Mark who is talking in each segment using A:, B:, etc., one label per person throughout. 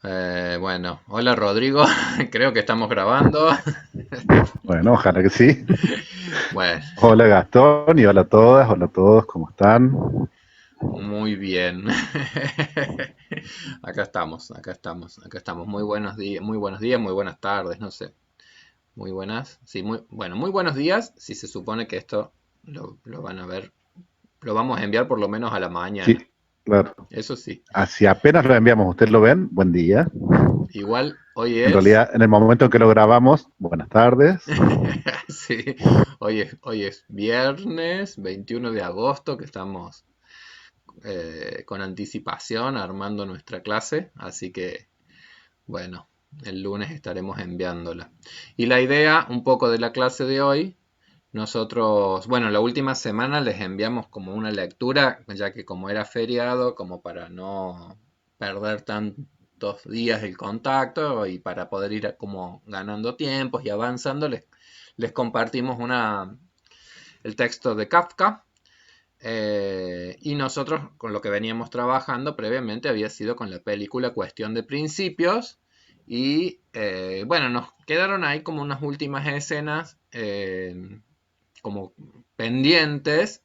A: Bueno, hola Rodrigo, creo que estamos grabando.
B: Bueno, ojalá que sí.
A: Bueno,
B: Hola Gastón y hola a todas, hola a todos, ¿cómo están?
A: muy bien. Acá estamos. Muy buenos días, muy buenas tardes, no sé. Muy buenas, sí, muy buenos días, si se supone que esto lo van a ver, lo vamos a enviar por lo menos a la mañana.
B: Sí, claro.
A: Eso sí.
B: Así apenas lo enviamos, ¿ustedes lo ven? Buen día.
A: Igual hoy
B: En
A: es,
B: realidad, en el momento en que lo grabamos, buenas tardes.
A: sí, hoy es viernes 21 de agosto que estamos con anticipación armando nuestra clase, así que bueno, el lunes estaremos enviándola. Y la idea un poco de la clase de hoy, nosotros, bueno, la última semana les enviamos como una lectura, ya que como era feriado, como para no perder tantos días el contacto y para poder ir como ganando tiempos y avanzando, les compartimos el texto de Kafka, y nosotros con lo que veníamos trabajando previamente había sido con la película Cuestión de Principios. Y bueno, nos quedaron ahí como unas últimas escenas como pendientes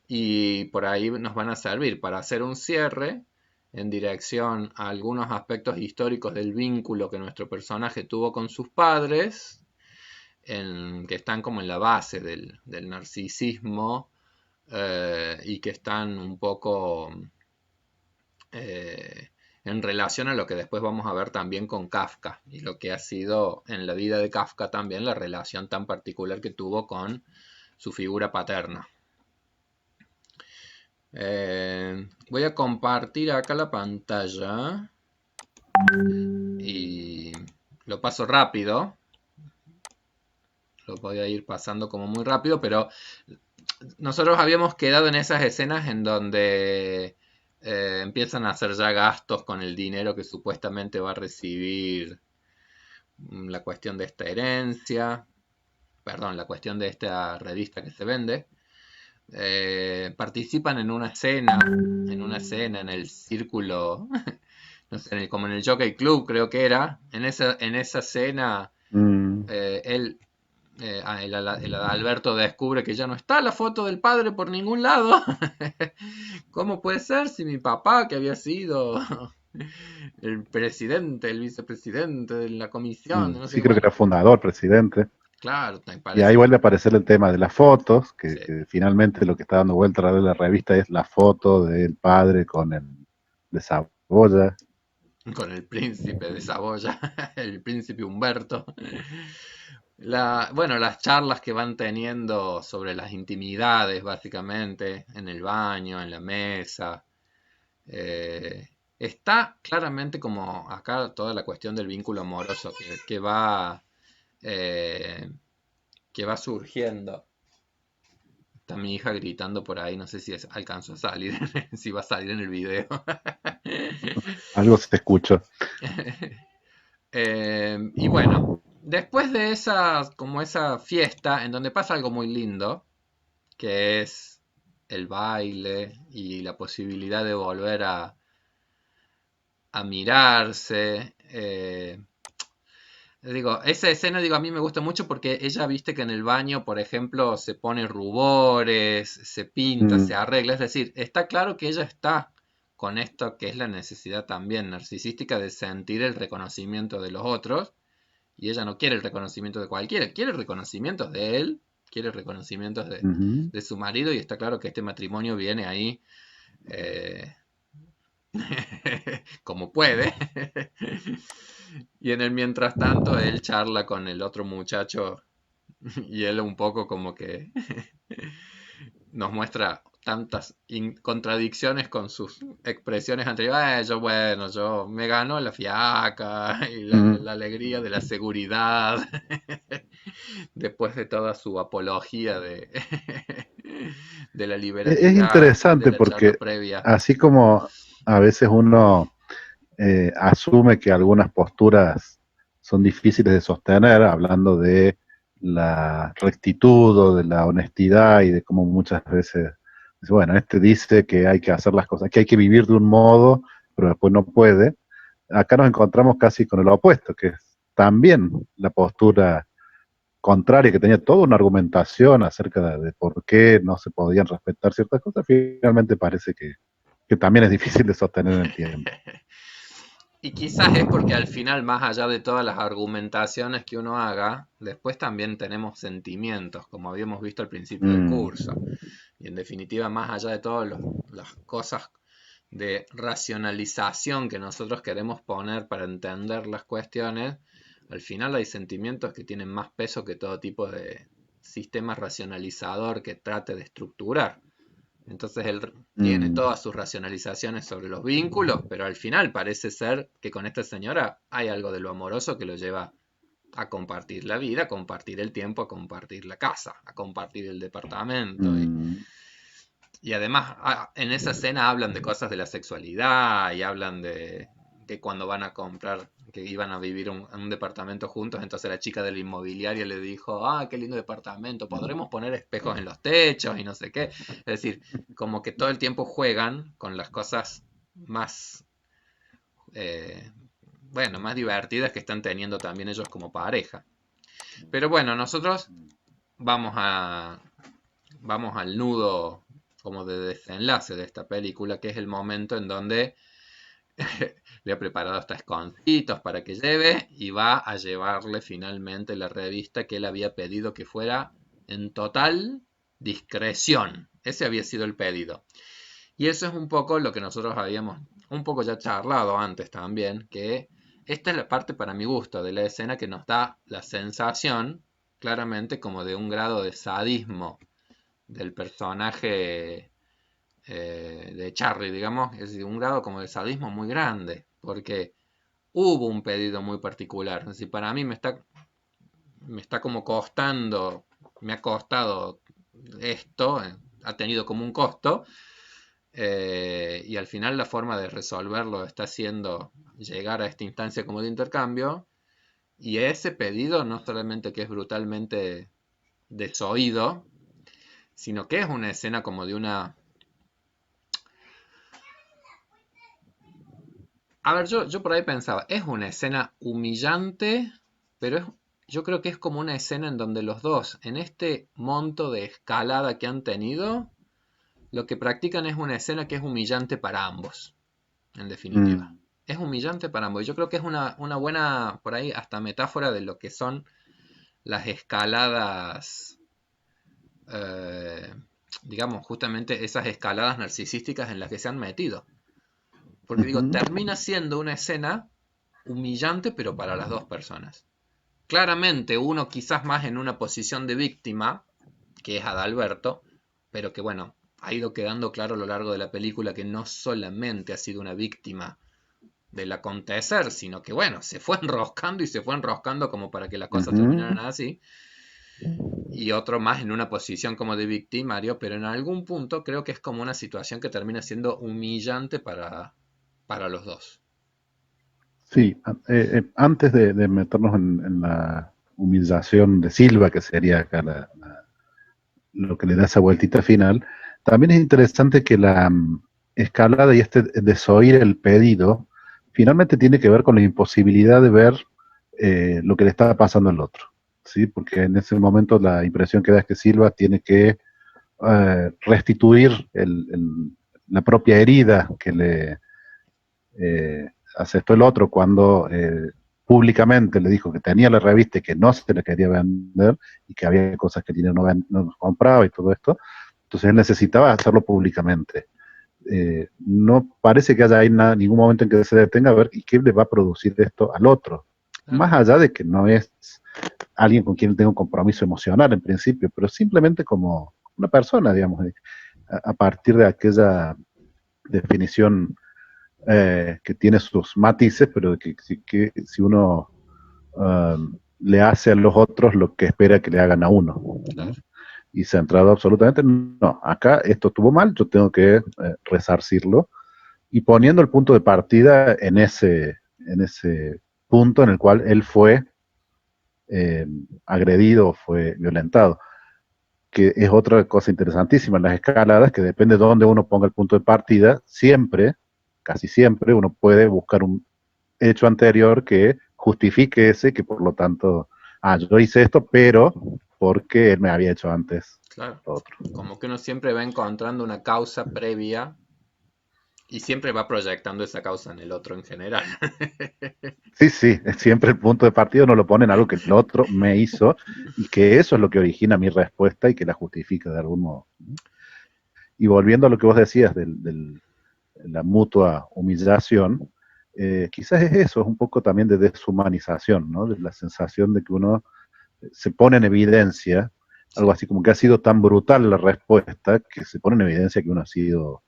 A: y por ahí nos van a servir para hacer un cierre en dirección a algunos aspectos históricos del vínculo que nuestro personaje tuvo con sus padres, que están como en la base del narcisismo, y que están un poco eh, en relación a lo que después vamos a ver también con Kafka y lo que ha sido en la vida de Kafka también la relación tan particular que tuvo con su figura paterna. Voy a compartir acá la pantalla y lo paso rápido, lo voy a ir pasando como muy rápido, pero nosotros habíamos quedado en esas escenas en donde empiezan a hacer ya gastos con el dinero que supuestamente va a recibir, la cuestión de esta herencia, perdón, la cuestión de esta revista que se vende. Participan en el círculo, no sé, como en el Jockey Club creo que era. En esa escena,
B: Mm,
A: él el Alberto descubre que ya no está la foto del padre por ningún lado. ¿Cómo puede ser si mi papá, que había sido el presidente, el vicepresidente de la comisión, no sé
B: sí,
A: qué,
B: creo que
A: bueno,
B: era fundador, presidente.
A: claro, me
B: Y ahí
A: parece que
B: vuelve a aparecer el tema de las fotos,
A: sí,
B: que finalmente lo que está dando vuelta a la revista es la foto del padre con el de Saboya.
A: con el príncipe de Saboya, el príncipe Humberto. Bueno, las charlas que van teniendo sobre las intimidades, básicamente, en el baño, en la mesa. Está claramente como acá toda la cuestión del vínculo amoroso eh, que va surgiendo. Está mi hija gritando por ahí, no sé si alcanzó a salir, si va a salir en el video.
B: Algo se escucha.
A: Y bueno, después de como esa fiesta, en donde pasa algo muy lindo, que es el baile y la posibilidad de volver a mirarse. Digo, esa escena, digo, a mí me gusta mucho porque ella, viste que en el baño, por ejemplo, se pone rubores, se pinta, se
B: Mm,
A: arregla. Es decir, está claro que ella está con esto que es la necesidad también narcisística de sentir el reconocimiento de los otros. Y ella no quiere el reconocimiento de cualquiera, quiere reconocimientos de él, quiere reconocimientos
B: ujú.
A: de su marido. Y está claro que este matrimonio viene ahí eh, como puede. Y en el mientras tanto, él charla con el otro muchacho y él un poco como que nos muestra tantas contradicciones con sus expresiones anteriores. Yo, bueno, yo me gano la fiaca y
B: Mm.
A: la alegría de la seguridad después de toda su apología de la
B: Es
A: liberalidad de
B: interesante
A: la charla
B: porque
A: previa.
B: así como a veces uno asume que algunas posturas son difíciles de sostener, hablando de la rectitud o de la honestidad y de cómo muchas veces, bueno, este dice que hay que hacer las cosas, que hay que vivir de un modo, pero después no puede. acá nos encontramos casi con el opuesto, que es también la postura contraria, que tenía toda una argumentación acerca de por qué no se podían respetar ciertas cosas, finalmente parece que también es difícil de sostener en el tiempo.
A: Y quizás es porque al final, más allá de todas las argumentaciones que uno haga, después también tenemos sentimientos, como habíamos visto al principio del
B: Mm,
A: curso. Y en definitiva, más allá de todas las cosas de racionalización que nosotros queremos poner para entender las cuestiones, al final hay sentimientos que tienen más peso que todo tipo de sistema racionalizador que trate de estructurar. Entonces él tiene
B: mm,
A: todas sus racionalizaciones sobre los vínculos, pero al final parece ser que con esta señora hay algo de lo amoroso que lo lleva a compartir la vida, a compartir el tiempo, a compartir la casa, a compartir el departamento.
B: mm,
A: Y además en esa escena hablan de cosas de la sexualidad y hablan de que cuando van a comprar, que iban a vivir en un departamento juntos, entonces la chica del inmobiliario le dijo, ah, qué lindo departamento, podremos poner espejos en los techos y no sé qué. Es decir, como que todo el tiempo juegan con las cosas más, eh, bueno, más divertidas que están teniendo también ellos como pareja. Pero bueno, nosotros vamos a, vamos al nudo como de desenlace de esta película, que es el momento en donde le ha preparado hasta esconcitos para que lleve y va a llevarle finalmente la revista que él había pedido que fuera en total discreción. Ese había sido el pedido. Y eso es un poco lo que nosotros habíamos un poco ya charlado antes también, que esta es la parte para mi gusto de la escena que nos da la sensación claramente como de un grado de sadismo del personaje de Charlie, digamos, es decir, un grado como de sadismo muy grande, porque hubo un pedido muy particular. Es decir, para mí me está como costando, me ha costado esto, ha tenido como un costo, y al final la forma de resolverlo está siendo llegar a esta instancia como de intercambio, y ese pedido no solamente que es brutalmente desoído, sino que es una escena como de una... A ver, yo por ahí pensaba, es una escena humillante, pero yo creo que es como una escena en donde los dos, en este monto de escalada que han tenido, lo que practican es una escena que es humillante para ambos, en definitiva.
B: mm.
A: Es humillante para ambos. Yo creo que es una buena, por ahí, hasta metáfora de lo que son las escaladas, eh, digamos, justamente esas escaladas narcisísticas en las que se han metido. Porque digo,
B: Ujú.
A: termina siendo una escena humillante, pero para las dos personas. Claramente, uno quizás más en una posición de víctima, que es Adalberto, pero que bueno, ha ido quedando claro a lo largo de la película que no solamente ha sido una víctima del acontecer, sino que bueno, se fue enroscando y se fue enroscando como para que las cosas terminaran
B: Ujú.
A: así, y otro más en una posición como de victimario, pero en algún punto creo que es como una situación que termina siendo humillante para los dos.
B: Sí, antes de meternos en la humillación de Silva, que sería acá lo que le da esa vueltita final, también es interesante que la escalada y este desoír el pedido finalmente tiene que ver con la imposibilidad de ver lo que le está pasando al otro, ¿sí? Porque en ese momento la impresión que da es que Silva tiene que restituir la propia herida que le aceptó el otro cuando públicamente le dijo que tenía la revista y que no se le quería vender y que había cosas que el dinero no compraba y todo esto. Entonces él necesitaba hacerlo públicamente. No parece que haya ahí ningún momento en que se detenga a ver y qué le va a producir esto al otro.
A: Claro.
B: Más allá de que no es alguien con quien tenga un compromiso emocional en principio, pero simplemente como una persona, digamos, a partir de aquella definición que tiene sus matices, pero que si uno le hace a los otros lo que espera que le hagan a uno,
A: Claro.
B: ¿no? Y centrado absolutamente, no, acá esto estuvo mal, yo tengo que resarcirlo, y poniendo el punto de partida en ese punto en el cual él fue eh, agredido, fue violentado, que es otra cosa interesantísima en las escaladas, que depende de dónde uno ponga el punto de partida, siempre, casi siempre, uno puede buscar hecho anterior que justifique ese, que por lo tanto, yo hice esto, pero porque él me había hecho antes
A: Claro.
B: lo otro.
A: Como que uno siempre va encontrando una causa previa y siempre va proyectando esa causa en el otro en general.
B: Sí, sí, es siempre el punto de partida no lo pone en algo que el otro me hizo y que eso es lo que origina mi respuesta y que la justifica de algún modo. Y volviendo a lo que vos decías la mutua humillación, quizás es eso, es un poco también de deshumanización, ¿no? De la sensación de que uno se pone en evidencia, algo
A: Sí,
B: así como que ha sido tan brutal la respuesta que se pone en evidencia que uno ha sido,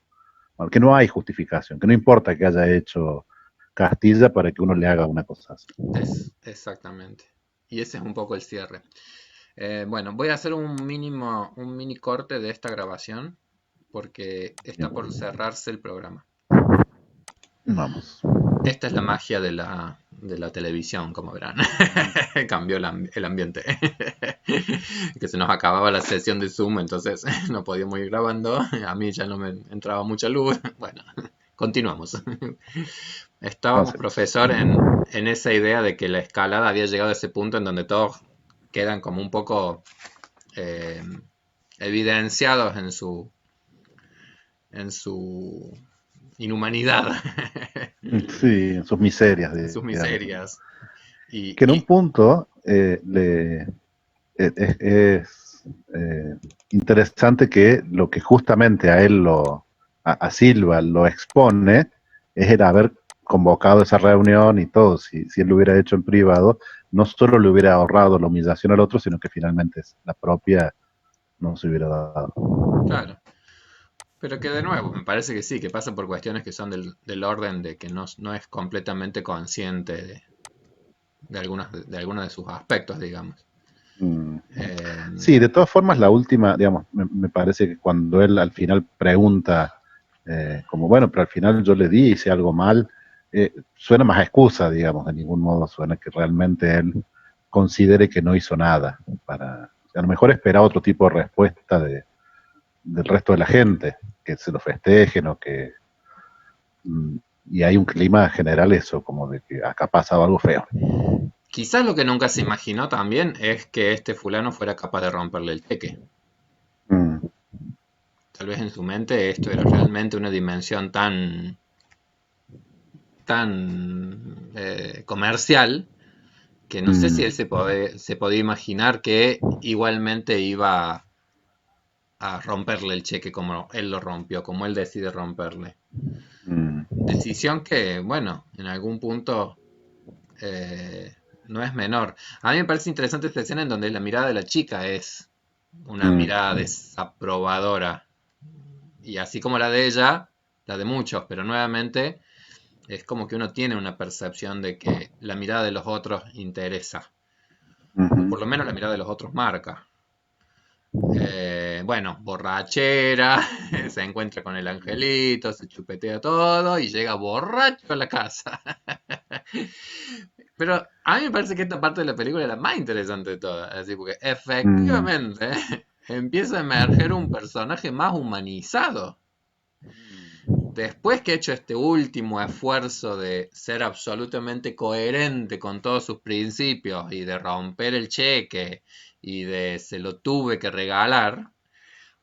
B: bueno, que no hay justificación, que no importa que haya hecho Castilla para que uno le haga una cosa así.
A: exactamente. Y ese es un poco el cierre. Bueno, voy a hacer un mini corte de esta grabación porque está
B: Bien,
A: por cerrarse el programa.
B: vamos.
A: Esta es la magia de la televisión, como verán. Cambió el ambiente. Que se nos acababa la sesión de Zoom, entonces no podíamos ir grabando. A mí ya no me entraba mucha luz. Bueno, continuamos. Estábamos,
B: Avancemos.
A: profesor, en esa idea de que la escalada había llegado a ese punto en donde todos quedan como un poco eh, evidenciados en su inhumanidad,
B: Sí, en sus miserias,
A: en sus
B: digamos.
A: miserias. Y,
B: Que en un
A: y
B: punto es interesante que lo que justamente a él a Silva lo expone es el haber convocado esa reunión y todo. Si él lo hubiera hecho en privado, no solo le hubiera ahorrado la humillación al otro, sino que finalmente la propia no se hubiera dado.
A: claro, pero que de nuevo, me parece que sí, que pasa por cuestiones que son del orden de que no es completamente consciente de algunos de sus aspectos, digamos.
B: Mm.
A: Eh,
B: Sí, de todas formas, la última, digamos, me parece que cuando él al final pregunta, como bueno, pero al final yo le di, hice algo mal, suena más a excusa, digamos, de ningún modo suena que realmente él considere que no hizo nada para, a lo mejor espera otro tipo de respuesta del resto de la gente, que se lo festejen o que, mm, y hay un clima general eso, como de que acá ha pasado algo feo.
A: Quizás lo que nunca se imaginó también es que este fulano fuera capaz de romperle el cheque.
B: Mm,
A: Tal vez en su mente esto era realmente una dimensión tan comercial que no sé si él
B: mm,
A: se podía imaginar que igualmente iba a romperle el cheque como él lo rompió, como él decide romperle.
B: mm,
A: Decisión que, bueno, en algún punto eh, no es menor. A mí me parece interesante esta escena en donde la mirada de la chica es una
B: mm,
A: mirada desaprobadora. Y así como la de ella, la de muchos, pero nuevamente es como que uno tiene una percepción de que la mirada de los otros interesa, o por
B: mm,
A: lo menos la mirada de los otros marca. Bueno, borrachera, se encuentra con el angelito, se chupetea todo y llega borracho a la casa. Pero a mí me parece que esta parte de la película es la más interesante de todas, así porque
B: mm,
A: efectivamente empieza a emerger un personaje más humanizado. Después que ha hecho este último esfuerzo de ser absolutamente coherente con todos sus principios y de romper el cheque y de se lo tuve que regalar,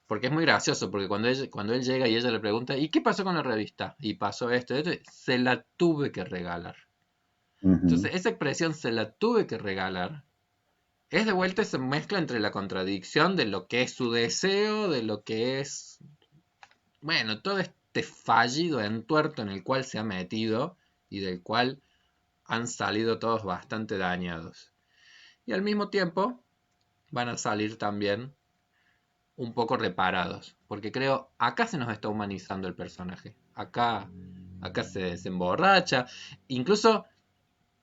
A: porque es muy gracioso, porque cuando él llega y ella le pregunta, ¿y qué pasó con la revista? Y pasó esto, se la tuve que regalar.
B: mm,
A: Entonces, esa expresión se la tuve que regalar es de vuelta esa mezcla entre la contradicción de lo que es su deseo, de lo que es, bueno, todo este fallido entuerto en el cual se ha metido y del cual han salido todos bastante dañados. Y al mismo tiempo van a salir también un poco reparados, porque creo, acá se nos está humanizando el personaje, acá se emborracha, incluso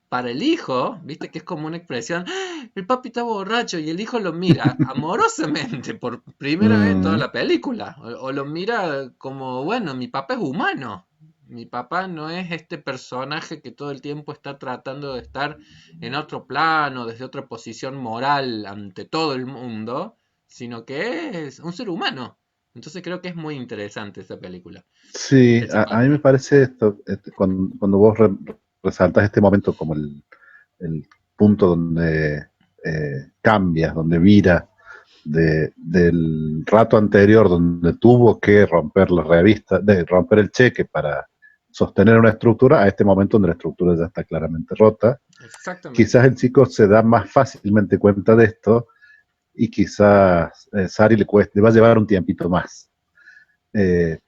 A: para el hijo, viste que es como una expresión, "Ah, el papi está borracho", y el hijo lo mira amorosamente por primera vez en toda
B: mm.
A: la película, o lo mira como, bueno, mi papá es humano, mi papá no es este personaje que todo el tiempo está tratando de estar en otro plano, desde otra posición moral ante todo el mundo, sino que es un ser humano. Entonces creo que es muy interesante esa película,
B: Sí,
A: esa
B: a mí me
A: parte.
B: parece esto, cuando vos resaltas este momento como el punto donde cambia, donde vira del rato anterior donde tuvo que romper la revista, de romper el cheque para sostener una estructura, a este momento donde la estructura ya está claramente rota.
A: Exactamente.
B: Quizás el chico se da más fácilmente cuenta de esto y quizás Sari le va a llevar un tiempito más. Eh,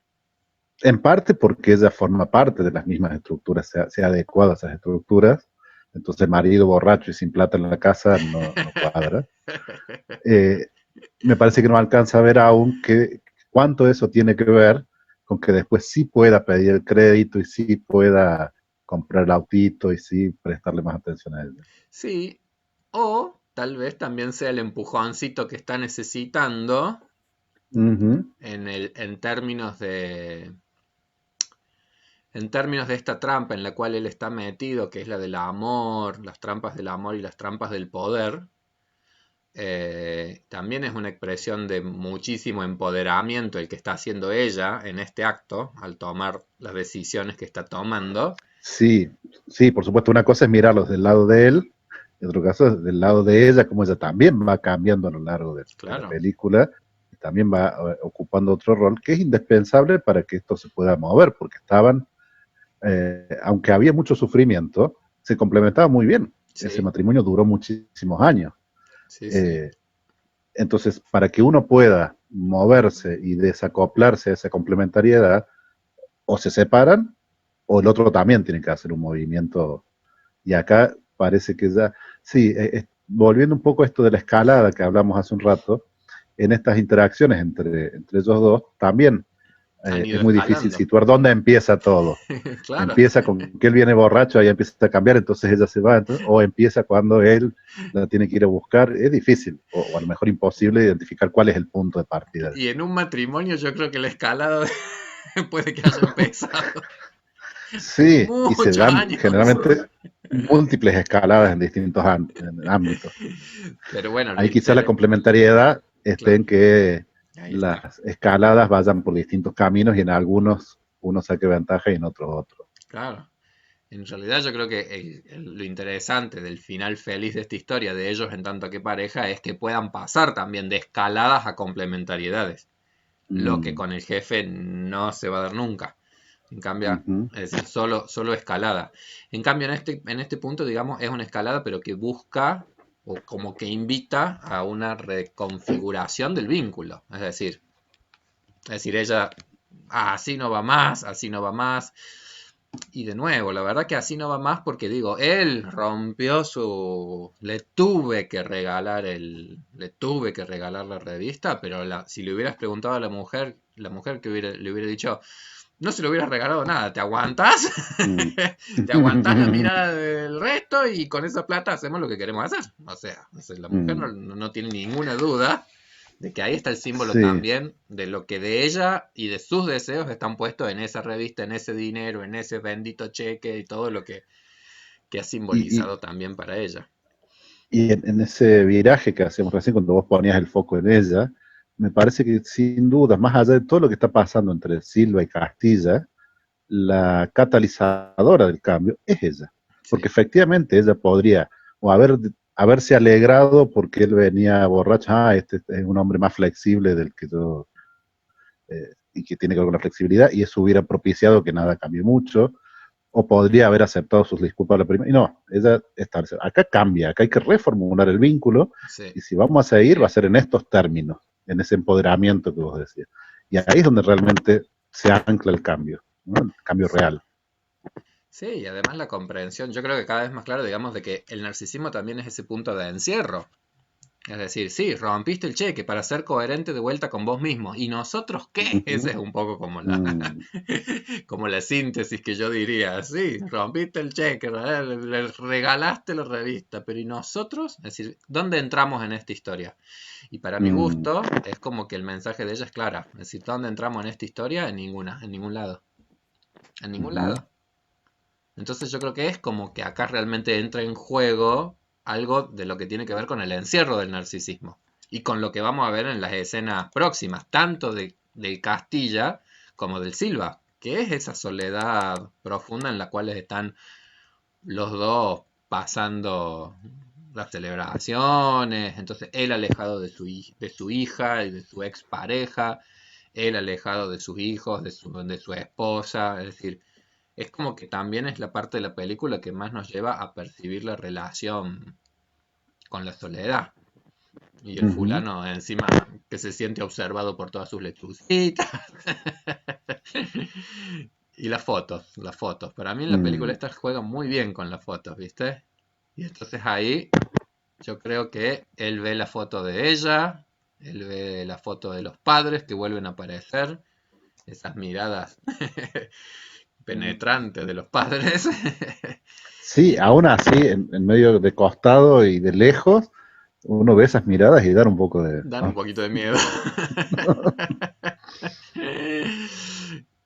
B: en parte porque ella forma parte de las mismas estructuras, se ha adecuado a esas estructuras, entonces marido borracho y sin plata en la casa no cuadra. Eh, Me parece que no alcanza a ver aún cuánto eso tiene que ver con que después sí pueda pedir el crédito y sí pueda comprar el autito y sí prestarle más atención a ella.
A: Sí, o tal vez también sea el empujoncito que está necesitando
B: Ujú.
A: en términos de esta trampa en la cual él está metido, que es la del amor, las trampas del amor y las trampas del poder. También es una expresión de muchísimo empoderamiento el que está haciendo ella en este acto, al tomar las decisiones que está tomando.
B: Sí, sí, por supuesto, una cosa es mirarlos del lado de él, y otro caso es del lado de ella, como ella también va cambiando a lo largo de la
A: Claro,
B: película, y también va ocupando otro rol que es indispensable para que esto se pueda mover, porque estaban, aunque había mucho sufrimiento, se complementaba muy bien. Ese
A: sí,
B: matrimonio duró muchísimos años.
A: sí, sí.
B: Eh, entonces, para que uno pueda moverse y desacoplarse a esa complementariedad, o se separan, o el otro también tiene que hacer un movimiento. Y acá parece que ya, sí, volviendo un poco a esto de la escalada que hablamos hace un rato, en estas interacciones entre ellos dos, también
A: Han ido
B: es muy difícil
A: escalando.
B: situar dónde empieza todo.
A: Claro.
B: Empieza con que él viene borracho, ahí empieza a cambiar, entonces ella se va, o empieza cuando él la tiene que ir a buscar. Es difícil, o a lo mejor imposible identificar cuál es el punto de partida.
A: Y en un matrimonio yo creo que la escalada puede que haya empezado
B: Sí, y se
A: muchos
B: dan
A: años.
B: generalmente múltiples escaladas en distintos en ámbitos.
A: Pero bueno, lo
B: Ahí quizá la
A: inter...
B: complementariedad esté
A: Claro,
B: en que
A: ahí está.
B: las escaladas vayan por distintos caminos y en algunos uno saque ventaja y en otros otro.
A: Claro. En realidad yo creo que lo interesante del final feliz de esta historia de ellos en tanto que pareja es que puedan pasar también de escaladas a complementariedades, lo que
B: Mm,
A: con el jefe no se va a dar nunca. En cambio,
B: ujú.
A: es decir, solo escalada. En cambio, en este punto, digamos, es una escalada, pero que busca o como que invita a una reconfiguración del vínculo. Es decir, ella, así no va más, así no va más. Y de nuevo, la verdad que así no va más porque digo, él rompió su... Le tuve que regalar la revista, pero si le hubieras preguntado a la mujer que le hubiera dicho, no se le hubieras regalado nada, ¿te aguantas?
B: Mm.
A: ¿Te aguantas la mirada del resto y con esa plata hacemos lo que queremos hacer? O sea, la mujer
B: Mm.
A: no tiene ninguna duda de que ahí está el símbolo
B: Sí,
A: también de lo que de ella y de sus deseos están puestos en esa revista, en ese dinero, en ese bendito cheque y todo lo que ha
B: y
A: simbolizado también para ella.
B: en ese viraje que hacemos recién cuando vos ponías el foco en ella, me parece que sin duda, más allá de todo lo que está pasando entre Silva y Castilla, la catalizadora del cambio es ella. Porque
A: Sí,
B: efectivamente ella podría o haberse alegrado porque él venía borracho, este es un hombre más flexible del que yo, y que tiene que ver con la flexibilidad, y eso hubiera propiciado que nada cambie mucho, o podría haber aceptado sus disculpas a la primera. Y no, ella está, acá cambia, acá hay que reformular el vínculo,
A: sí,
B: y si vamos a seguir, va a ser en estos términos, en ese empoderamiento que vos decías. Y ahí es donde realmente se ancla el cambio, ¿no? El cambio
A: sí.
B: real.
A: Sí, y además la comprensión, yo creo que cada vez más claro, digamos, de que el narcisismo también es ese punto de encierro. Es decir, sí, rompiste el cheque para ser coherente de vuelta con vos mismo. ¿Y nosotros qué? Esa
B: Ujú.
A: es un poco como la,
B: Mm,
A: como la síntesis que yo diría. Sí, rompiste el cheque, le regalaste la revista, pero ¿y nosotros? Es decir, ¿dónde entramos en esta historia? Y para mi
B: mm,
A: gusto, es como que el mensaje de ella es clara. Es decir, ¿dónde entramos en esta historia? En ninguna, en ningún lado. En ningún
B: ujú,
A: lado. Entonces yo creo que es como que acá realmente entra en juego algo de lo que tiene que ver con el encierro del narcisismo y con lo que vamos a ver en las escenas próximas, tanto del Castilla como del Silva, que es esa soledad profunda en la cual están los dos pasando las celebraciones, entonces él alejado de su hija y de su expareja, él alejado de sus hijos, de su esposa, es decir, es como que también es la parte de la película que más nos lleva a percibir la relación con la soledad. Y el
B: Ujú.
A: fulano encima que se siente observado por todas sus lechucitas. Y las fotos, las fotos. Para mí en la película
B: Mm,
A: esta juega muy bien con las fotos, ¿viste? Y entonces ahí yo creo que él ve la foto de ella, él ve la foto de los padres que vuelven a aparecer, esas miradas penetrantes de los padres.
B: sí,
A: Y
B: aún así, en medio de costado y de lejos, uno ve esas miradas y da un poco de...
A: dan un
B: ah,
A: poquito de miedo.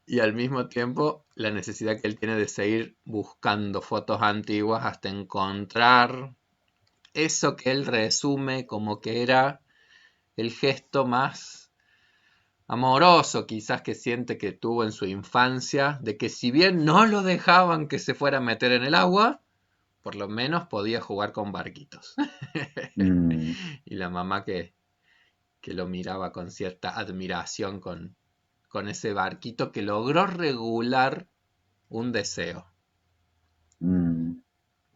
A: Y al mismo tiempo la necesidad que él tiene de seguir buscando fotos antiguas hasta encontrar eso que él resume como que era el gesto más amoroso quizás que siente que tuvo en su infancia, de que si bien no lo dejaban que se fuera a meter en el agua, por lo menos podía jugar con barquitos.
B: mm,
A: Y la mamá que lo miraba con cierta admiración con ese barquito que logró regular un deseo,
B: mm,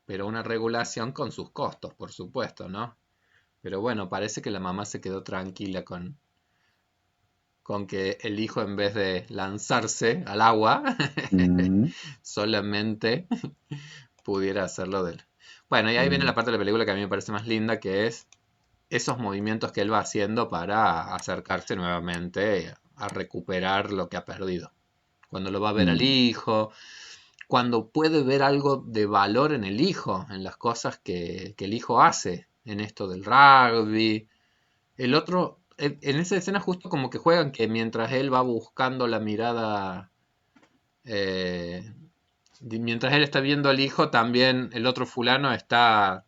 A: pero una regulación con sus costos, por supuesto, ¿no? Pero bueno, parece que la mamá se quedó tranquila con que el hijo en vez de lanzarse al agua,
B: mm,
A: solamente pudiera hacerlo de él. Bueno, y ahí viene la
B: mm,
A: parte de la película que a mí me parece más linda, que es esos movimientos que él va haciendo para acercarse nuevamente a recuperar lo que ha perdido. Cuando lo va a ver al
B: mm,
A: hijo, cuando puede ver algo de valor en el hijo, en las cosas que el hijo hace, en esto del rugby. El otro, en esa escena justo como que juegan que mientras él va buscando la mirada, eh, mientras él está viendo al hijo, también el otro fulano está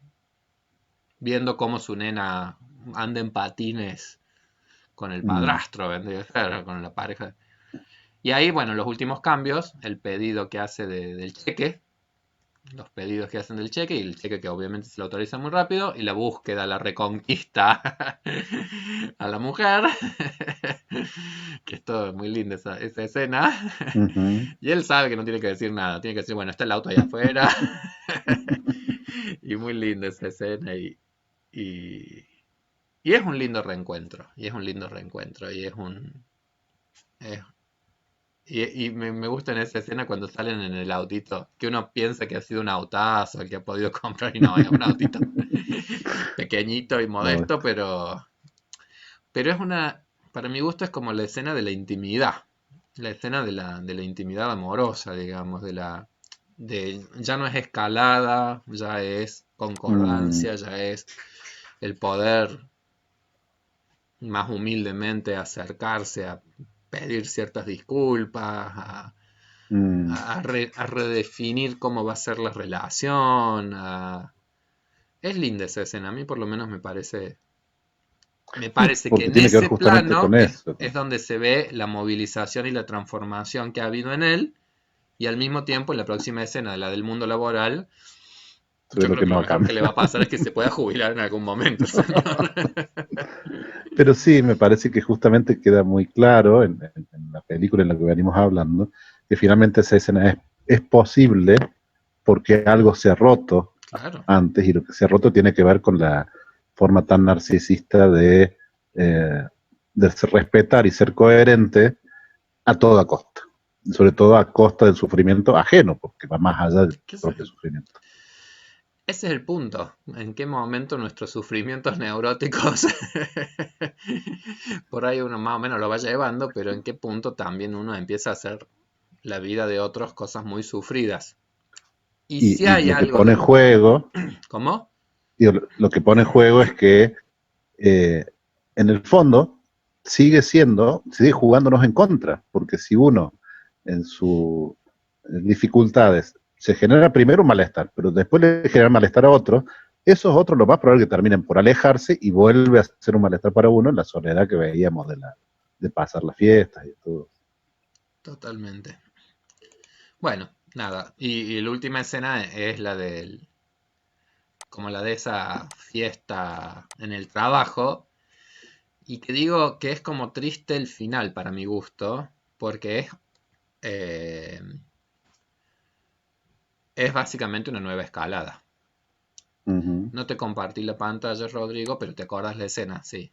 A: viendo cómo su nena anda en patines con el
B: mm,
A: padrastro, con la pareja. Y ahí, bueno, los últimos cambios, el pedido que hace del cheque, los pedidos que hacen del cheque y el cheque que obviamente se lo autoriza muy rápido y la búsqueda, la reconquista a la mujer, que es todo muy linda esa escena.
B: ujú.
A: Y él sabe que no tiene que decir nada, tiene que decir, bueno, está el auto allá afuera. Y muy linda esa escena y, y es un lindo reencuentro, y es un lindo reencuentro, y es un... es- y me gusta en esa escena cuando salen en el autito, que uno piensa que ha sido un autazo el que ha podido comprar y no, es un autito pequeñito y
B: No,
A: modesto, pero es una, para mi gusto es como la escena de la intimidad, la escena de la intimidad amorosa, digamos, ya no es escalada, ya es
B: mm,
A: concordancia, ya es el poder más humildemente acercarse a pedir ciertas disculpas,
B: mm.
A: a redefinir cómo va a ser la relación. Es linda esa escena, a mí por lo menos me
B: Sí,
A: parece que
B: porque
A: en
B: tiene que ver
A: ese
B: justamente
A: plano
B: con eso,
A: es
B: ¿no?
A: donde se ve la movilización y la transformación que ha habido en él, y al mismo tiempo en la próxima escena, la del mundo laboral,
B: Se ve
A: yo
B: lo
A: creo
B: que
A: que lo
B: no
A: mejor que
B: cambia.
A: le va a pasar es que se pueda jubilar en algún momento el señor.
B: Pero sí, me parece que justamente queda muy claro en la película en la que venimos hablando, que finalmente esa escena es posible porque algo se ha roto
A: Claro,
B: antes y lo que se ha roto tiene que ver con la forma tan narcisista eh, de respetar y ser coherente a toda costa, sobre todo a costa del sufrimiento ajeno, porque va más allá del
A: que ese es
B: propio sufrimiento.
A: ese es el punto. ¿En qué momento nuestros sufrimientos neuróticos por ahí uno más o menos lo va llevando, pero en qué punto también uno empieza a hacer la vida de otros cosas muy sufridas? Y si
B: Y
A: hay
B: lo que
A: algo
B: pone en
A: de...
B: juego,
A: ¿Cómo?
B: lo que pone en juego es que eh, en el fondo sigue jugándonos en contra, porque si uno en sus dificultades se genera primero un malestar, pero después le genera malestar a otros, esos otros lo más probable es que terminen por alejarse y vuelve a ser un malestar para uno en la soledad que veíamos de pasar las fiestas y todo.
A: Totalmente. Bueno, nada. Y la última escena es la del, como la de esa fiesta en el trabajo. Y te digo que es como triste el final para mi gusto, porque eh, es básicamente una nueva escalada.
B: Ujú.
A: No te compartí la pantalla, Rodrigo, pero te acuerdas la escena, sí.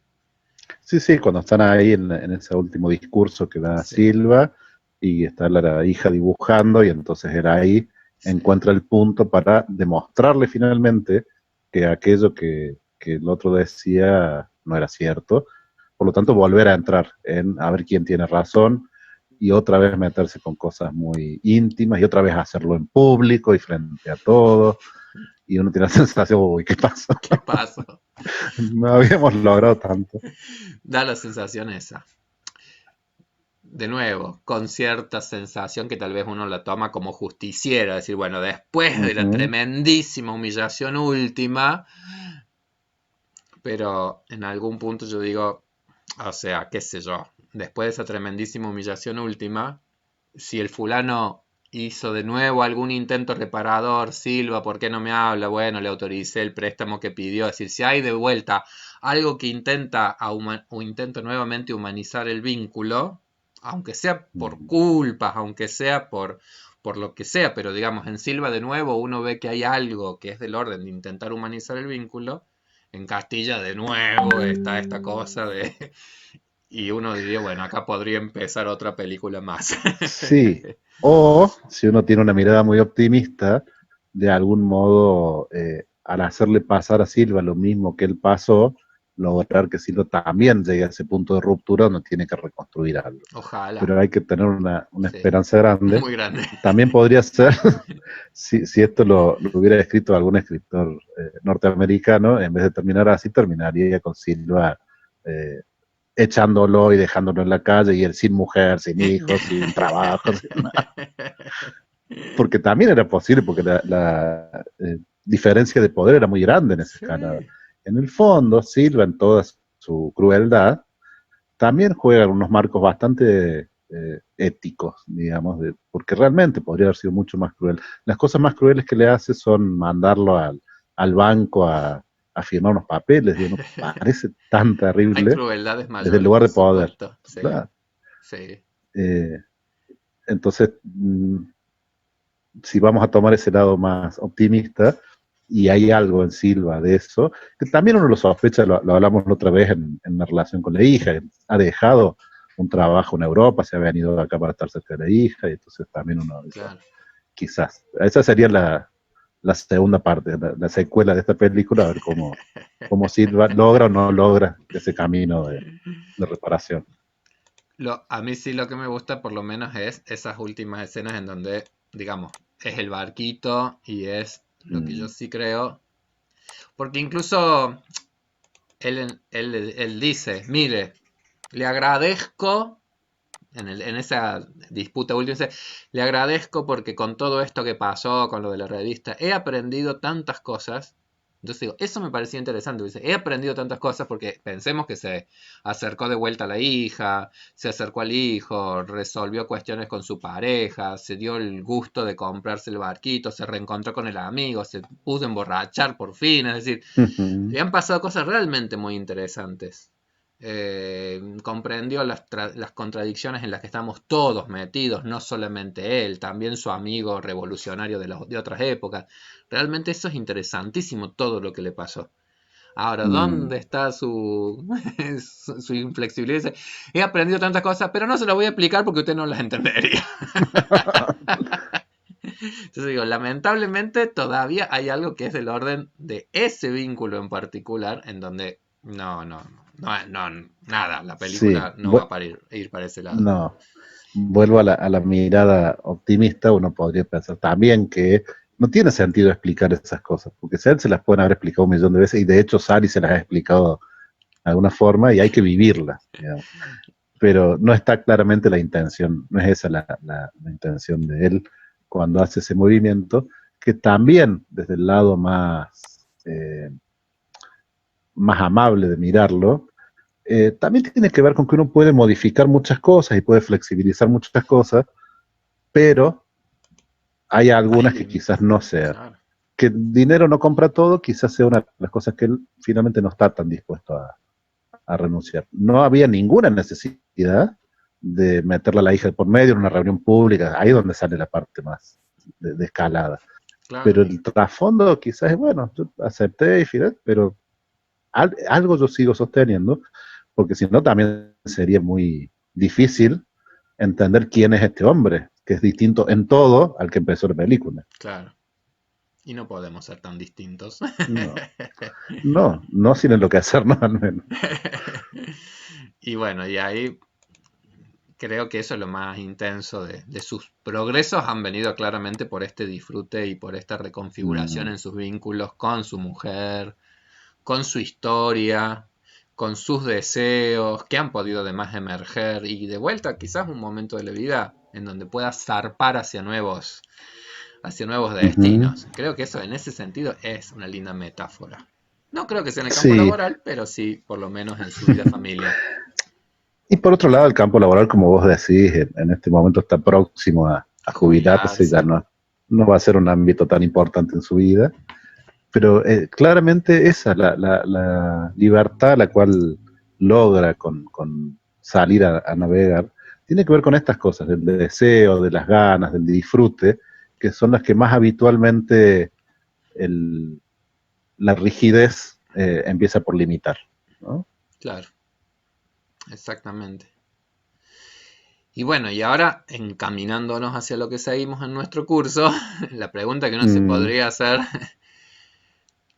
B: Sí, sí, cuando están ahí en ese último discurso que da
A: Sí,
B: Silva y está la hija dibujando y entonces él ahí
A: sí.
B: encuentra el punto para demostrarle finalmente que aquello que el otro decía no era cierto. Por lo tanto, volver a entrar en a ver quién tiene razón y otra vez meterse con cosas muy íntimas y otra vez hacerlo en público y frente a todos. Y uno tiene la sensación, uy, ¿qué pasó?
A: ¿Qué pasó?
B: No habíamos logrado tanto.
A: Da la sensación esa. De nuevo, con cierta sensación que tal vez uno la toma como justiciera, decir, bueno, después de la
B: Ujú.
A: tremendísima humillación última, pero en algún punto yo digo, o sea, qué sé yo, después de esa tremendísima humillación última, si el fulano hizo de nuevo algún intento reparador, Silva, ¿por qué no me habla? Bueno, le autoricé el préstamo que pidió. Es decir, si hay de vuelta algo que intenta o intenta nuevamente humanizar el vínculo, aunque sea por
B: Ujú.
A: culpas, aunque sea por lo que sea, pero digamos, en Silva de nuevo uno ve que hay algo que es del orden de intentar humanizar el vínculo. En Castilla de nuevo está esta cosa de... Y uno diría, bueno, acá podría empezar otra película más.
B: Sí, o si uno tiene una mirada muy optimista, de algún modo, al hacerle pasar a Silva lo mismo que él pasó, lograr que Silva también llegue a ese punto de ruptura donde tiene que reconstruir algo.
A: Ojalá,
B: Pero hay que tener una
A: sí,
B: esperanza grande.
A: muy grande.
B: También podría ser, si esto lo hubiera escrito algún escritor norteamericano, en vez de terminar así, terminaría con Silva eh, echándolo y dejándolo en la calle y él sin mujer, sin hijos, sin trabajo, sin nada. Porque también era posible, porque la diferencia de poder era muy grande en esa escalada.
A: Sí,
B: En el fondo, Silva, en toda su crueldad, también juega en unos marcos bastante éticos, digamos, porque realmente podría haber sido mucho más cruel. Las cosas más crueles que le hace son mandarlo al banco a firmar unos papeles, digo, no parece tan
A: hay
B: terrible
A: crueldades
B: desde el
A: mayores,
B: lugar
A: por
B: de poder.
A: supuesto. Sí,
B: Claro.
A: sí.
B: Eh, entonces, si vamos a tomar ese lado más optimista, y hay algo en Silva de eso, que también uno lo sospecha, lo hablamos la otra vez en la relación con la hija, ha dejado un trabajo en Europa, se ha venido acá para estar cerca de la hija, y entonces también uno dice,
A: Claro.
B: quizás, esa sería la segunda parte, la secuela de esta película, a ver cómo Silva logra o no logra ese camino de reparación.
A: A mí sí lo que me gusta por lo menos es esas últimas escenas en donde, digamos, es el barquito y es lo que yo
B: Mm.
A: sí creo. Porque incluso él dice, mire, le agradezco en esa disputa última, dice, le agradezco porque con todo esto que pasó, con lo de la revista, he aprendido tantas cosas. Entonces digo, eso me parecía interesante. Dice, he aprendido tantas cosas porque pensemos que se acercó de vuelta a la hija, se acercó al hijo, resolvió cuestiones con su pareja, se dio el gusto de comprarse el barquito, se reencontró con el amigo, se pudo emborrachar por fin. Es decir, le han pasado cosas realmente muy interesantes. Comprendió las contradicciones en las que estamos todos metidos, no solamente él, también su amigo revolucionario de otras épocas. Realmente eso es interesantísimo todo lo que le pasó. Ahora,
B: Mm.
A: ¿dónde está su inflexibilidad? Dice, he aprendido tantas cosas, pero no se las voy a explicar porque usted no las entendería. Entonces digo, lamentablemente todavía hay algo que es del orden de ese vínculo en particular, en donde nada, la
B: Sí,
A: película no va para ir para ese lado.
B: no, vuelvo a la mirada optimista, uno podría pensar también que no tiene sentido explicar esas cosas, porque si a él se las pueden haber explicado un millón de veces, y de hecho Sally se las ha explicado de alguna forma, y hay que vivirlas, digamos. Pero no está claramente la intención, no es esa la intención de él cuando hace ese movimiento, que también desde el lado más amable de mirarlo, también tiene que ver con que uno puede modificar muchas cosas y puede flexibilizar muchas cosas, pero hay
A: hay
B: algunas que quizás
A: límites,
B: no sean.
A: claro,
B: Que dinero no compra todo, quizás sea una de las cosas que él finalmente no está tan dispuesto a renunciar. No había ninguna necesidad de meterle a la hija por medio en una reunión pública, ahí es donde sale la parte más de escalada.
A: claro.
B: Pero el trasfondo quizás es, bueno, yo acepté y firmé, pero algo yo sigo sosteniendo, porque si no también sería muy difícil entender quién es este hombre, que es distinto en todo al que empezó la película.
A: Claro. Y no podemos ser tan distintos.
B: No, no sin enloquecernos al menos.
A: Y bueno, y ahí creo que eso es lo más intenso de sus progresos. Han venido claramente por este disfrute y por esta reconfiguración
B: Mm,
A: en sus vínculos con su mujer, con su historia, con sus deseos, que han podido además emerger y de vuelta quizás un momento de la vida en donde pueda zarpar hacia nuevos
B: ujú.
A: destinos. Creo que eso en ese sentido es una linda metáfora. No creo que sea en el campo
B: Sí.
A: laboral, pero sí por lo menos en su vida familiar.
B: Y por otro lado, el campo laboral, como vos decís, en este momento está próximo a
A: A
B: jubilarse, ya
A: jubilarse.
B: no va a ser un ámbito tan importante en su vida. Pero claramente esa, la libertad a la cual logra con salir a navegar, tiene que ver con estas cosas, del deseo, de las ganas, del disfrute, que son las que más habitualmente el, la rigidez empieza por limitar, ¿no?
A: Claro, exactamente. Y bueno, y ahora encaminándonos hacia lo que seguimos en nuestro curso, la pregunta que uno se
B: Mm,
A: podría hacer,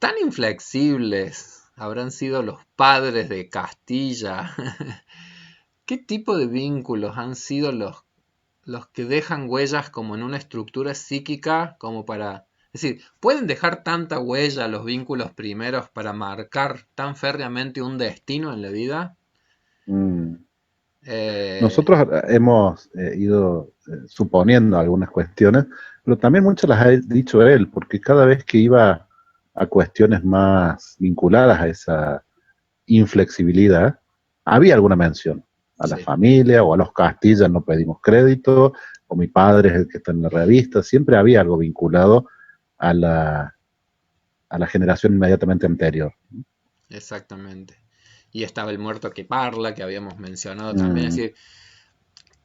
A: ¿tan inflexibles habrán sido los padres de Castilla? ¿Qué tipo de vínculos han sido los que dejan huellas como en una estructura psíquica como para... Es decir, ¿pueden dejar tanta huella los vínculos primeros para marcar tan férreamente un destino en la vida?
B: mm.
A: Eh,
B: Nosotros hemos ido suponiendo algunas cuestiones, pero también muchas las ha dicho él, porque cada vez que iba a cuestiones más vinculadas a esa inflexibilidad, había alguna mención a la
A: sí,
B: familia o a los Castillas, no pedimos crédito, o mi padre es el que está en la revista, siempre había algo vinculado a a la generación inmediatamente anterior.
A: exactamente. Y estaba el muerto que parla, que habíamos mencionado también. Es
B: Mm,
A: decir,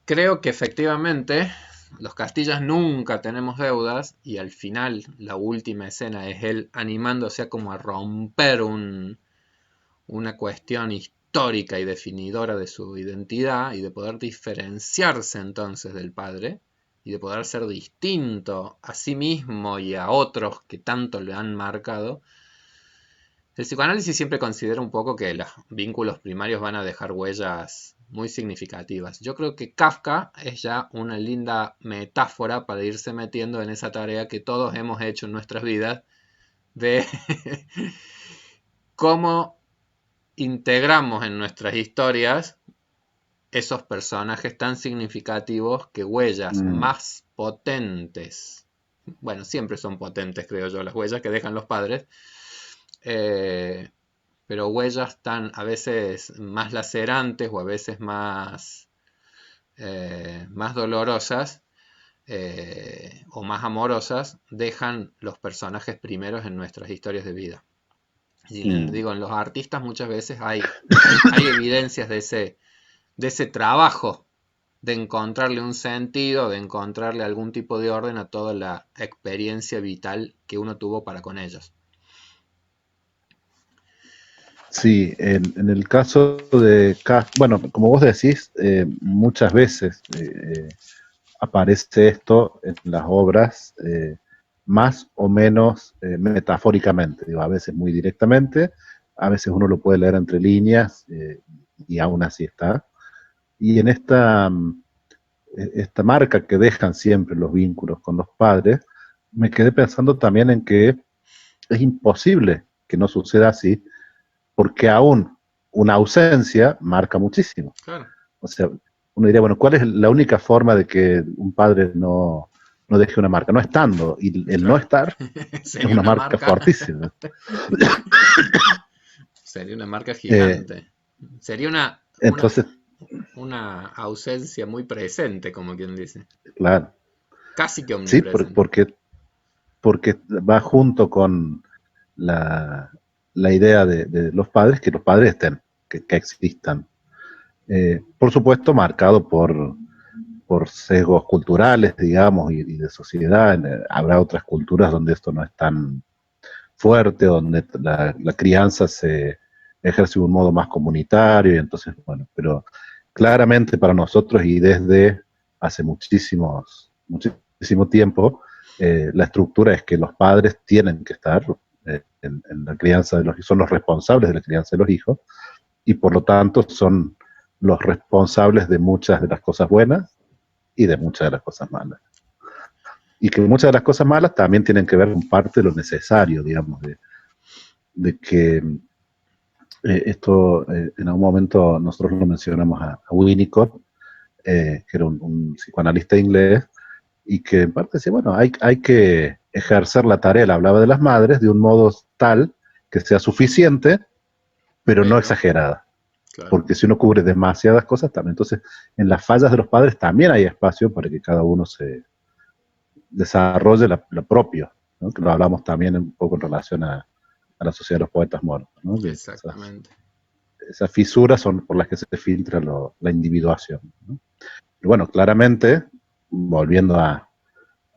A: creo que efectivamente los Castillas nunca tenemos deudas y al final la última escena es él animándose a como a romper una cuestión histórica y definidora de su identidad y de poder diferenciarse entonces del padre y de poder ser distinto a sí mismo y a otros que tanto le han marcado. El psicoanálisis siempre considera un poco que los vínculos primarios van a dejar huellas muy significativas. Yo creo que Kafka es ya una linda metáfora para irse metiendo en esa tarea que todos hemos hecho en nuestras vidas de cómo integramos en nuestras historias esos personajes tan significativos que huellas
B: mm,
A: más potentes, bueno, siempre son potentes creo yo las huellas que dejan los padres, eh, pero huellas tan a veces más lacerantes o a veces más dolorosas o más amorosas dejan los personajes primeros en nuestras historias de vida. Y
B: mm.
A: digo, en los artistas muchas veces hay evidencias de ese trabajo de encontrarle un sentido, de encontrarle algún tipo de orden a toda la experiencia vital que uno tuvo para con ellos.
B: Sí, en el caso de Kafka, bueno, como vos decís, muchas veces aparece esto en las obras más o menos metafóricamente, digo, a veces muy directamente, a veces uno lo puede leer entre líneas y aún así está. Y en esta marca que dejan siempre los vínculos con los padres, me quedé pensando también en que es imposible que no suceda así, porque aún una ausencia marca muchísimo.
A: Claro.
B: O sea, uno diría, bueno, ¿cuál es la única forma de que un padre no deje una marca? No estando. Y el no
A: Claro.
B: estar es
A: Sería
B: una
A: una
B: marca
A: marca.
B: fortísima.
A: Sería una marca
B: Eh,
A: gigante. Sería una,
B: entonces,
A: una ausencia muy presente, como quien dice.
B: claro.
A: casi que
B: Sí,
A: omnipresente.
B: porque va junto con la, la idea de los padres, que los padres estén, que existan. Por supuesto, marcado por sesgos culturales, digamos, y de sociedad. Habrá otras culturas donde esto no es tan fuerte, donde la crianza se ejerce de un modo más comunitario, y entonces, bueno, pero claramente para nosotros y desde hace muchísimo tiempo, la estructura es que los padres tienen que estar en la crianza de los hijos, son los responsables de la crianza de los hijos, y por lo tanto son los responsables de muchas de las cosas buenas y de muchas de las cosas malas. Y que muchas de las cosas malas también tienen que ver con parte de lo necesario, digamos, de que esto en algún momento nosotros lo mencionamos a Winnicott, que era un psicoanalista inglés, y que en parte decía, bueno, hay que ejercer la tarea, él hablaba de las madres, de un modo tal que sea suficiente, pero no
A: Pero,
B: exagerada.
A: claro,
B: Porque si uno cubre demasiadas cosas también, entonces en las fallas de los padres también hay espacio para que cada uno se desarrolle lo propio, ¿no? Que lo hablamos también un poco en relación a la sociedad de los poetas muertos, ¿no? Que
A: exactamente.
B: esas fisuras son por las que se filtra la individuación, ¿no? Y bueno, claramente, volviendo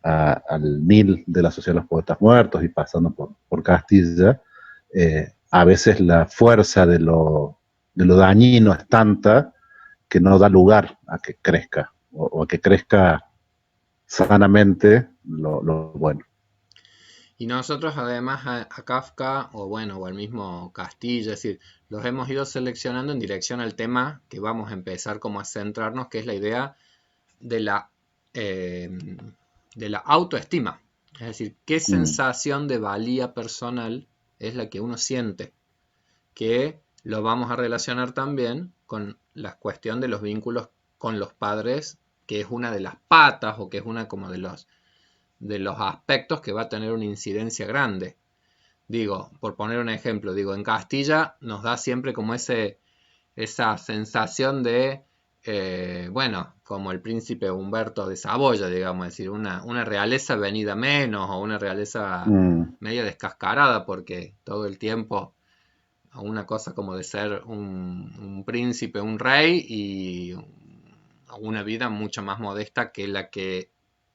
B: al Nil de la Sociedad de los Poetas Muertos y pasando por Castilla, a veces la fuerza de lo dañino es tanta que no da lugar a que crezca, o a que crezca sanamente lo bueno.
A: Y nosotros además a Kafka, o bueno, o al mismo Castilla, es decir, los hemos ido seleccionando en dirección al tema que vamos a empezar como a centrarnos, que es la idea de eh, de la autoestima. Es decir, qué
B: Mm,
A: sensación de valía personal es la que uno siente, que lo vamos a relacionar también con la cuestión de los vínculos con los padres, que es una de las patas o que es una como de los aspectos que va a tener una incidencia grande. Digo, por poner un ejemplo, digo, en Castilla nos da siempre como esa sensación de, bueno, como el príncipe Humberto de Saboya, digamos, es decir, una realeza venida menos o una realeza
B: mm,
A: media descascarada, porque todo el tiempo una cosa como de ser un príncipe, un rey y una vida mucho más modesta que la que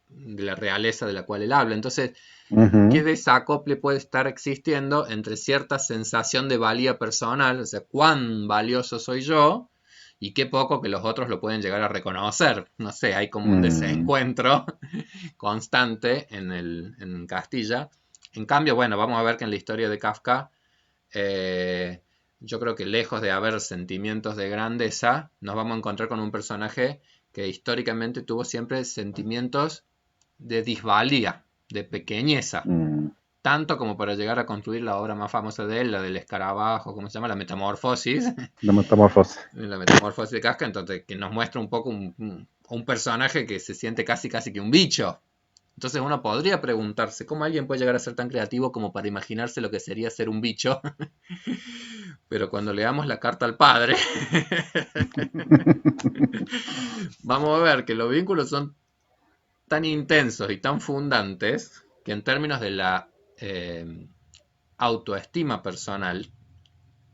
A: de la realeza de la cual él habla. Entonces, ¿qué
B: ujú,
A: desacople puede estar existiendo entre cierta sensación de valía personal, o sea, cuán valioso soy yo, y qué poco que los otros lo pueden llegar a reconocer? No sé, hay como un
B: mm,
A: desencuentro constante en Castilla. En cambio, bueno, vamos a ver que en la historia de Kafka, eh, yo creo que lejos de haber sentimientos de grandeza, nos vamos a encontrar con un personaje que históricamente tuvo siempre sentimientos de disvalía, de pequeñeza,
B: mm.
A: tanto como para llegar a construir la obra más famosa de él, la del escarabajo, ¿cómo se llama? La Metamorfosis,
B: La metamorfosis.
A: la Metamorfosis de Kafka, entonces que nos muestra un poco un personaje que se siente casi que un bicho. Entonces uno podría preguntarse cómo alguien puede llegar a ser tan creativo como para imaginarse lo que sería ser un bicho, pero cuando le damos la carta al padre, vamos a ver que los vínculos son tan intensos y tan fundantes que en términos de la eh, autoestima personal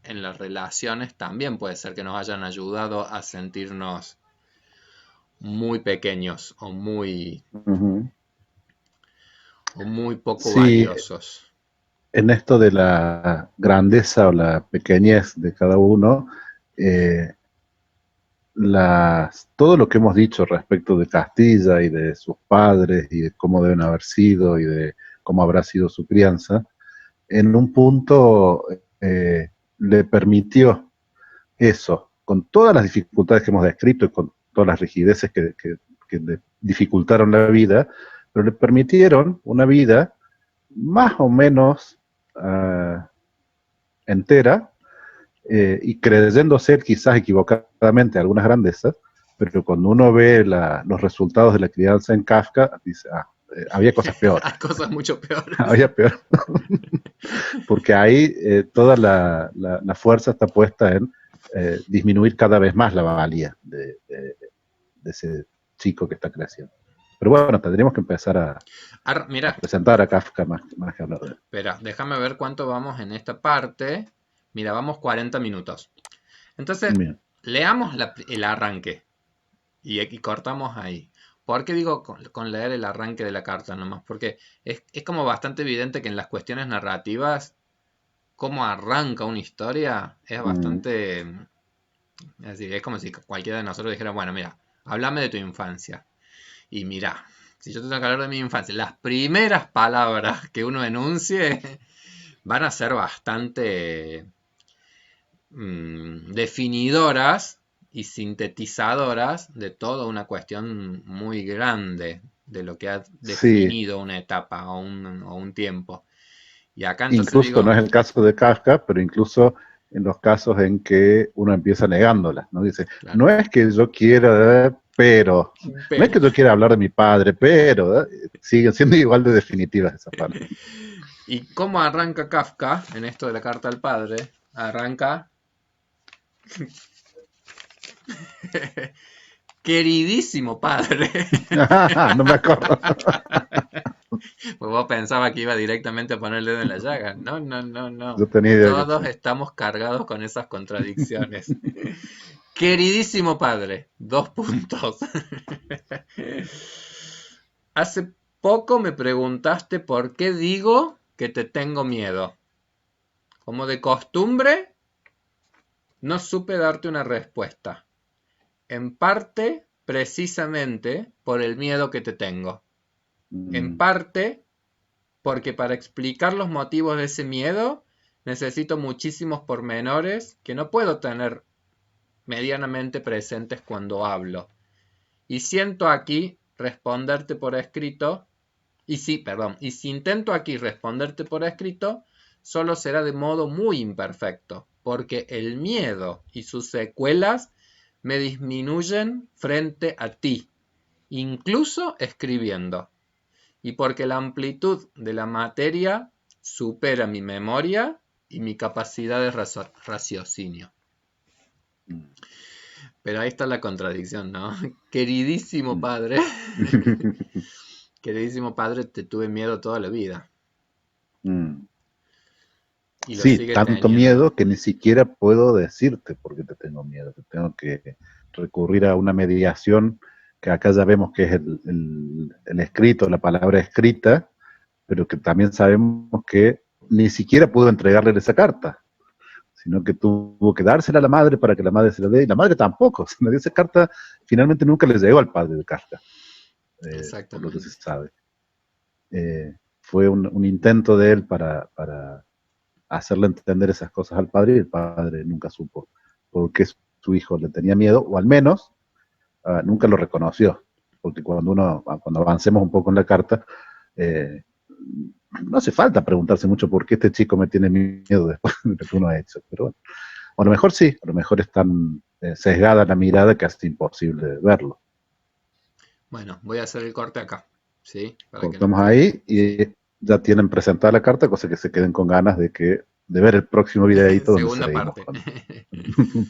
A: en las relaciones también puede ser que nos hayan ayudado a sentirnos muy pequeños
B: Ujú.
A: o muy poco
B: Sí,
A: valiosos.
B: en esto de la grandeza o la pequeñez de cada uno, eh, todo lo que hemos dicho respecto de Castilla y de sus padres y de cómo deben haber sido y de cómo habrá sido su crianza, en un punto le permitió eso, con todas las dificultades que hemos descrito y con todas las rigideces que le dificultaron la vida, pero le permitieron una vida más o menos entera, y creyendo ser quizás equivocadamente algunas grandezas, pero cuando uno ve los resultados de la crianza en Kafka, dice, había cosas peores,
A: Hay cosas mucho peores.
B: había peor, porque ahí toda la fuerza está puesta en disminuir cada vez más la valía de ese chico que está creciendo. Pero bueno, tendríamos que empezar a
A: Mira,
B: presentar a Kafka más que hablar de él.
A: espera, déjame ver cuánto vamos en esta parte. Mira, vamos 40 minutos. Entonces,
B: Bien.
A: leamos el arranque y cortamos ahí. ¿Por qué digo con leer el arranque de la carta nomás? Porque es como bastante evidente que en las cuestiones narrativas, cómo arranca una historia es
B: Mm.
A: bastante... Es decir, es como si cualquiera de nosotros dijera, bueno, mira, háblame de tu infancia. Y mira, si yo te tengo que hablar de mi infancia, las primeras palabras que uno enuncie van a ser bastante definidoras y sintetizadoras de toda una cuestión muy grande de lo que ha
B: Sí,
A: definido una etapa o un tiempo. Y acá entonces
B: incluso no
A: digo,
B: es el caso de Kafka, pero incluso en los casos en que uno empieza negándolas, ¿no? Dice,
A: claro,
B: no es que yo quiera, pero, no es
A: pero,
B: que yo quiera hablar de mi padre, pero, siguen siendo igual de definitivas esas palabras.
A: ¿y cómo arranca Kafka en esto de la carta al padre? Arranca, queridísimo padre.
B: No me acuerdo.
A: Pues vos pensabas que iba directamente a poner el dedo en la llaga. No, no, no, no.
B: Yo tenía idea que
A: Todos
B: sí.
A: estamos cargados con esas contradicciones. Queridísimo padre, dos puntos. Hace poco me preguntaste por qué digo que te tengo miedo. Como de costumbre, no supe darte una respuesta. En parte, precisamente por el miedo que te tengo. En
B: Mm,
A: parte, porque para explicar los motivos de ese miedo necesito muchísimos pormenores que no puedo tener medianamente presentes cuando hablo. Y siento aquí responderte por escrito, y si intento aquí responderte por escrito, solo será de modo muy imperfecto, porque el miedo y sus secuelas me disminuyen frente a ti, incluso escribiendo, y porque la amplitud de la materia supera mi memoria y mi capacidad de raciocinio.
B: mm.
A: Pero ahí está la contradicción, ¿no? Queridísimo
B: Mm.
A: padre, queridísimo padre, te tuve miedo toda la vida
B: Mm.
A: y lo
B: Sí,
A: sigue
B: tanto
A: teniendo.
B: miedo que ni siquiera puedo decirte por qué te tengo miedo, que tengo que recurrir a una mediación, que acá ya vemos que es el escrito, la palabra escrita, pero que también sabemos que ni siquiera pudo entregarle esa carta, sino que tuvo que dársela a la madre para que la madre se la dé, y la madre tampoco, esa carta finalmente nunca le llegó al padre de Kafka, por lo que se
A: Exactamente.
B: sabe. Fue un intento de él para hacerle entender esas cosas al padre, y el padre nunca supo por qué su hijo le tenía miedo, o al menos nunca lo reconoció, porque cuando avancemos un poco en la carta, eh, no hace falta preguntarse mucho por qué este chico me tiene miedo después de lo que uno ha hecho, pero bueno, a lo mejor sí, a lo mejor es tan sesgada la mirada que hace imposible verlo.
A: Bueno, voy a hacer el corte acá, ¿sí? Para que no
B: Cortamos
A: quede.
B: ahí
A: Sí.
B: y ya tienen presentada la carta, cosa que se queden con ganas de ver el próximo videito donde
A: Segunda
B: seguimos
A: parte.
B: con